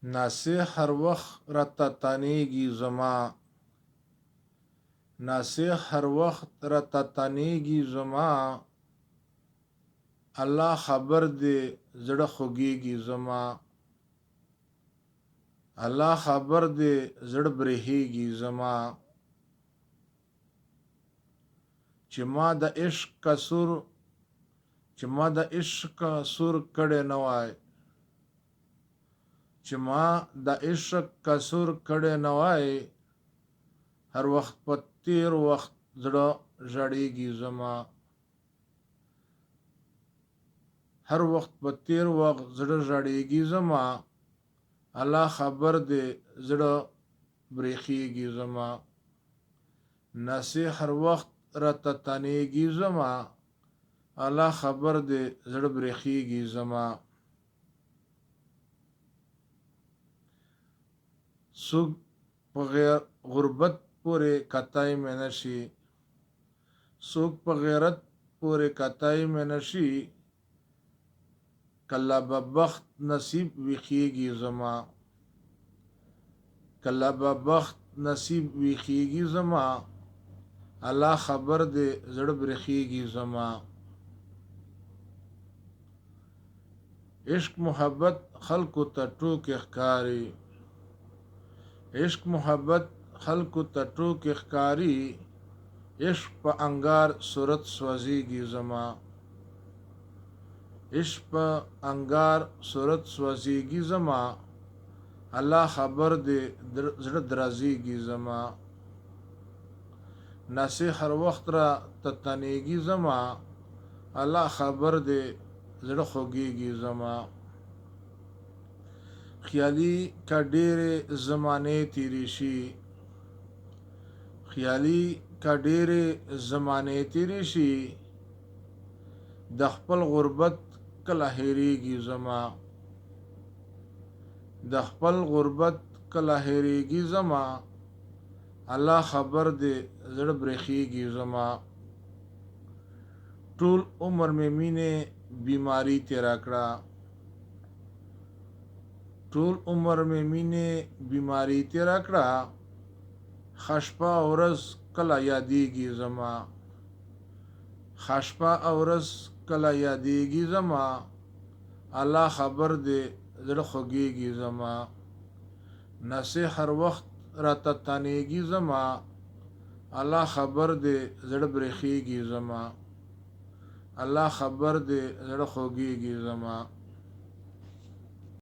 ناصح هر وخت راته تانیږي زما، ناصح هر وخت راته تانیږي زما. الله خبر دی زړه خوږیږي زما، الله خبر دی زړه برېښیږي زما. چې ما د عشق قصور، چې ما د عشق قصور کړی نه وای، چې ما د عشق قصور کړی نه وای. هر وخت په تیر وخت زړه ژړیږي زما، هر وخت په تیر وخت زړه ژړیږي زما. الله خبر دی زړه برېښیږي زما. نصیح هر وخت راته تانیږي زما، الله خبر دی زړه برېښیږي زما. څوک په غربت پورې کتای مې نشي، څوک په غیرت پورې کتای مې نشي. کله به بخت نصیب ویښیږي زما، کله به بخت نصیب ویښیږي زما. الله خبر دی زړه برېښیږي زما. عشق محبت خلکو ته ټوکې ښکاري، عشق محبت خلکو ته ټوکې ښکاري. عشق په انګار صورت سوځیږي زما، عشق په انګار صورت سوځیږي زما. الله خبر دی زړه درزیږي زما. نصیح هر وخت را تتنیږي زما، الله خبر دی زړه خوږیږي زما. خیالي که ډېرې زمانې تیرې شي، خیالي که ډېرې زمانې تیرې شي. د خپل غربت کله هېرېږي زما، د خپل غربت کله هېرېږي زما. الله خبر دی زړه برېښیږي زما. ټول عمر مې مینې بیماري تېره کړه، ټول عمر مې مینې بیماري تېره کړه. ښه شپه او ورځ کله یادېږي زما، ښه شپه او ورځ کله یادېږي زما. الله خبر دی زړه خوږیږي زما. نصیح هر وخت راته تانیږي زما، الله خبر دی زړه برېښیږي زما. الله خبر دی زړه خوږیږي زما.